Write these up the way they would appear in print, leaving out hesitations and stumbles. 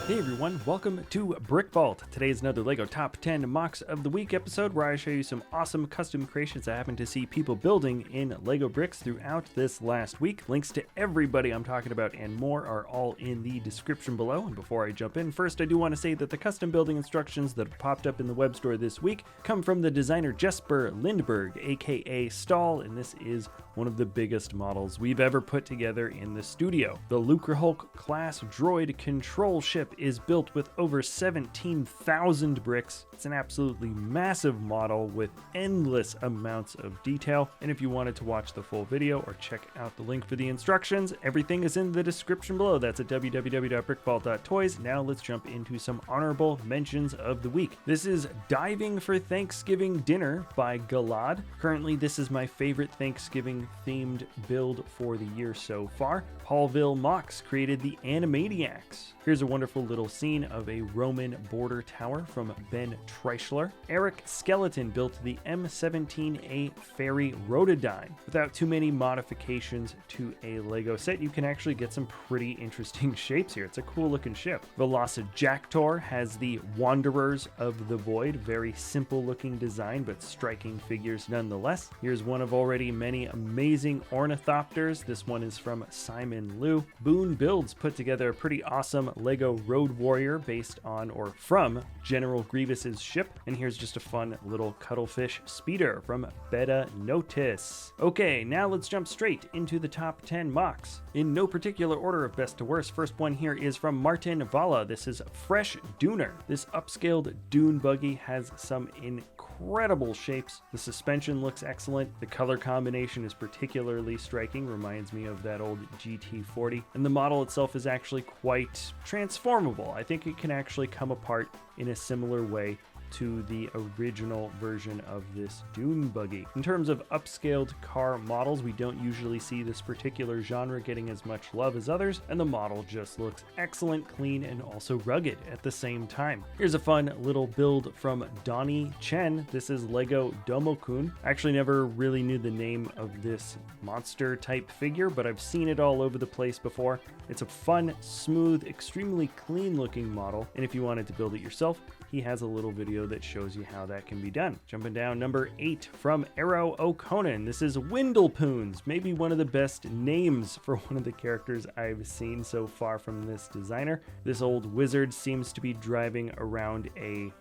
Hey everyone, welcome to Brick Vault. Today is another LEGO Top 10 MOCs of the Week episode where I show you some awesome custom creations I happen to see people building in LEGO bricks throughout this last week. Links to everybody I'm talking about and more are all in the description below. And before I jump in, first I do want to say that the custom building instructions that have popped up in the web store this week come from the designer Jesper Lindberg, aka Stahl, and this is one of the biggest models we've ever put together in the studio. The Lucrehulk class droid control ship is built with over 17,000 bricks. It's an absolutely massive model with endless amounts of detail. And if you wanted to watch the full video or check out the link for the instructions, everything is in the description below. That's at www.brickvault.toys. Now let's jump into some honorable mentions of the week. This is Diving for Thanksgiving Dinner by Galad. Currently, this is my favorite Thanksgiving themed build for the year so far. Paulville MOCs created the Animaniacs. Here's a wonderful little scene of a Roman border tower from Ben Tricycle. Eric Skeleton built the M17A Ferry Rotodyne. Without too many modifications to a LEGO set, you can actually get some pretty interesting shapes here. It's a cool looking ship. Velociraptor has the Wanderers of the Void. Very simple looking design, but striking figures nonetheless. Here's one of already many amazing ornithopters. This one is from Simon Liu. Boone Builds put together a pretty awesome LEGO Road Warrior based on or from General Grievous's ship. And here's just a fun little cuttlefish speeder from Beta Notice. Okay, now let's jump straight into the top 10 MOCs. In no particular order of best to worst, first one here is from Martin Vala. This is Fresh Dooner. This upscaled dune buggy has some incredible shapes. The suspension looks excellent. The color combination is particularly striking, reminds me of that old GT40. And the model itself is actually quite transformable. I think it can actually come apart in a similar way to the original version of this dune buggy. In terms of upscaled car models, we don't usually see this particular genre getting as much love as others, and the model just looks excellent, clean, and also rugged at the same time. Here's a fun little build from Donny Chen. This is Lego Domo-kun. I actually never really knew the name of this monster type figure, but I've seen it all over the place before. It's a fun, smooth, extremely clean looking model, and if you wanted to build it yourself, he has a little video that shows you how that can be done. Jumping down, number 8 from Eero Okkonen. This is Windle Poons, maybe one of the best names for one of the characters I've seen so far from this designer. This old wizard seems to be driving around a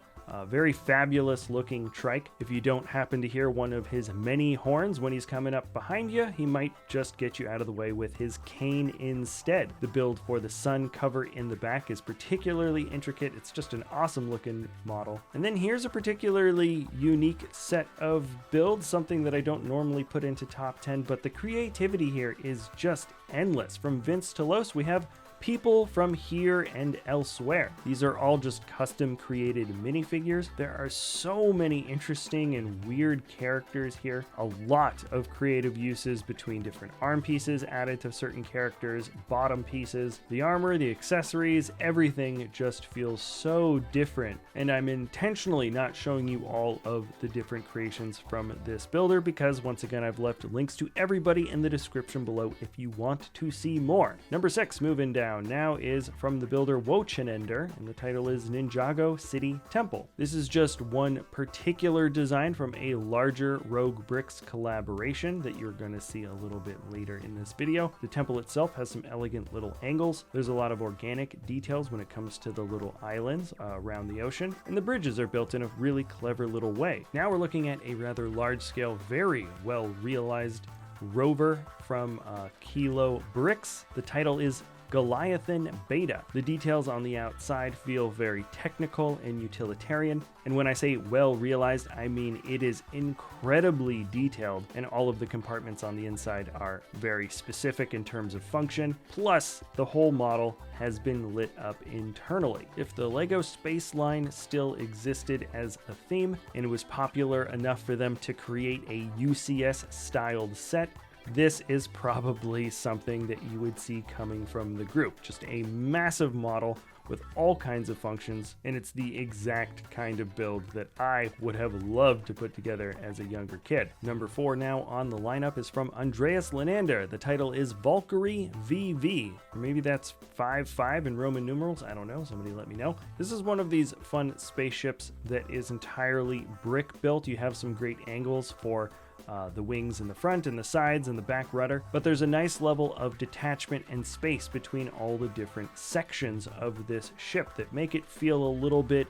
very fabulous looking trike. If you don't happen to hear one of his many horns when he's coming up behind you, he might just get you out of the way with his cane instead. The build for the sun cover in the back is particularly intricate. It's just an awesome looking model. And then here's a particularly unique set of builds, something that I don't normally put into top 10, but the creativity here is just endless. From Vince to Los, we have people from here and elsewhere. These are all just custom created minifigures. There are so many interesting and weird characters here. A lot of creative uses between different arm pieces added to certain characters, bottom pieces, the armor, the accessories, everything just feels so different. And I'm intentionally not showing you all of the different creations from this builder because once again, I've left links to everybody in the description below if you want to see more. Number 6, moving down now is from the builder Wochenender, and the title is Ninjago City Temple. This is just one particular design from a larger Rogue Bricks collaboration that you're going to see a little bit later in this video. The temple itself has some elegant little angles. There's a lot of organic details when it comes to the little islands around the ocean, and the bridges are built in a really clever little way. Now we're looking at a rather large scale, very well realized rover from Kilo Bricks. The title is Goliathan Beta. The details on the outside feel very technical and utilitarian, and when I say well realized, I mean it is incredibly detailed, and all of the compartments on the inside are very specific in terms of function, plus the whole model has been lit up internally. If the LEGO Space line still existed as a theme, and it was popular enough for them to create a UCS styled set, this is probably something that you would see coming from the group. Just a massive model with all kinds of functions, and it's the exact kind of build that I would have loved to put together as a younger kid. Number 4 now on the lineup is from Andreas Lenander. The title is Valkyrie VV, or maybe that's 55 in Roman numerals. I don't know, somebody let me know. This is one of these fun spaceships that is entirely brick built. You have some great angles for the wings in the front and the sides and the back rudder, but there's a nice level of detachment and space between all the different sections of this ship that make it feel a little bit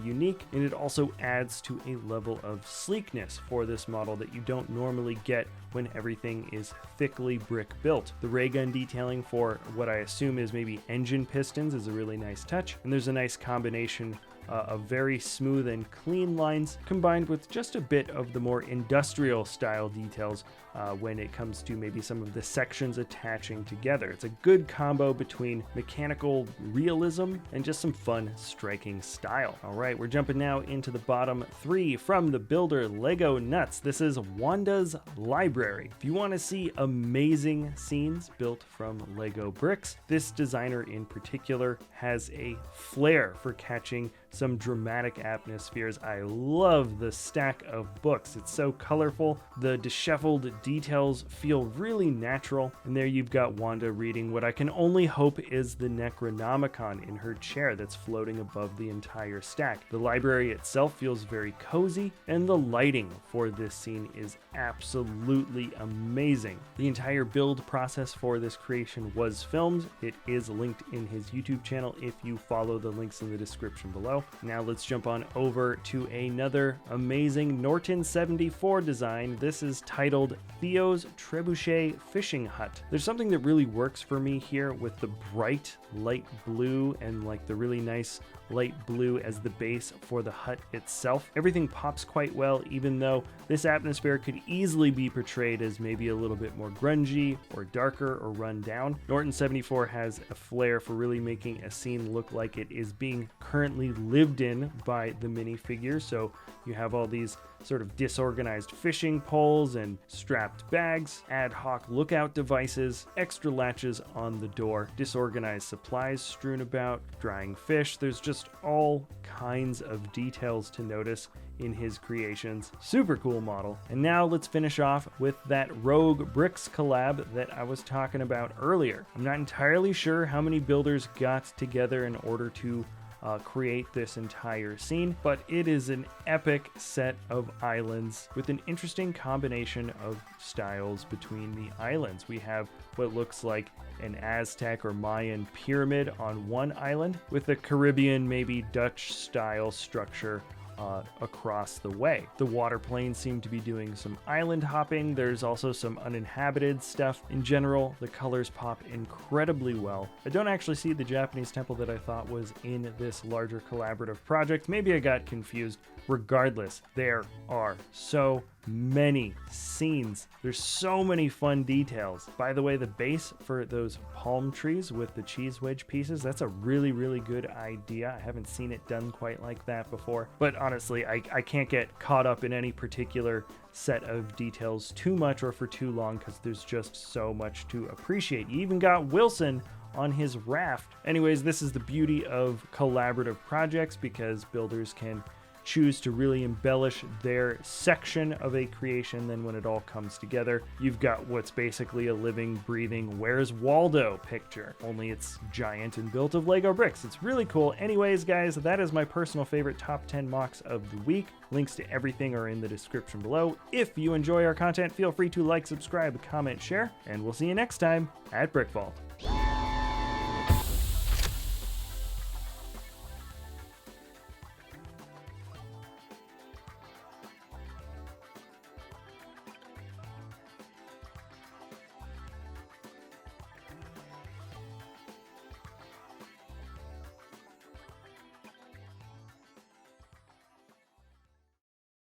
unique, and it also adds to a level of sleekness for this model that you don't normally get when everything is thickly brick built. The ray gun detailing for what I assume is maybe engine pistons is a really nice touch, and there's a nice combination of very smooth and clean lines combined with just a bit of the more industrial style details when it comes to maybe some of the sections attaching together. It's a good combo between mechanical realism and just some fun striking style. All right, we're jumping now into the bottom 3 from the builder Lego Nuts. This is Wanda's Library. If you want to see amazing scenes built from Lego bricks, this designer in particular has a flair for catching some dramatic atmospheres. I love the stack of books. It's so colorful. The disheveled details feel really natural. And there you've got Wanda reading what I can only hope is the Necronomicon in her chair that's floating above the entire stack. The library itself feels very cozy, and the lighting for this scene is absolutely amazing. The entire build process for this creation was filmed. It is linked in his YouTube channel if you follow the links in the description below. Now let's jump on over to another amazing Norton 74 design. This is titled Theo's Trebuchet Fishing Hut. There's something that really works for me here with the bright light blue and like the really nice light blue as the base for the hut itself. Everything pops quite well, even though this atmosphere could easily be portrayed as maybe a little bit more grungy or darker or run down. Norton 74 has a flair for really making a scene look like it is being currently lived in by the minifigure. So you have all these sort of disorganized fishing poles and strapped bags, ad hoc lookout devices, extra latches on the door, disorganized supplies strewn about, drying fish. There's just all kinds of details to notice in his creations. Super cool model. And now let's finish off with that Rogue Bricks collab that I was talking about earlier. I'm not entirely sure how many builders got together in order to create this entire scene, but it is an epic set of islands with an interesting combination of styles between the islands. We have what looks like an Aztec or Mayan pyramid on one island with a Caribbean, maybe Dutch style structure across the way. The water planes seem to be doing some island hopping. There's also some uninhabited stuff. In general, the colors pop incredibly well. I don't actually see the Japanese temple that I thought was in this larger collaborative project. Maybe I got confused. Regardless, there are so many scenes. There's so many fun details. By the way, the base for those palm trees with the cheese wedge pieces, that's a really, really good idea. I haven't seen it done quite like that before. But honestly, I can't get caught up in any particular set of details too much or for too long because there's just so much to appreciate. You even got Wilson on his raft. Anyways, this is the beauty of collaborative projects because builders can choose to really embellish their section of a creation. Then when it all comes together, you've got what's basically a living, breathing Where's Waldo picture, only it's giant and built of Lego bricks. It's really cool. Anyways, guys, that is my personal favorite top 10 MOCs of the week. Links to everything are in the description below. If you enjoy our content, feel free to like, subscribe, comment, share, and we'll see you next time at Brick Vault.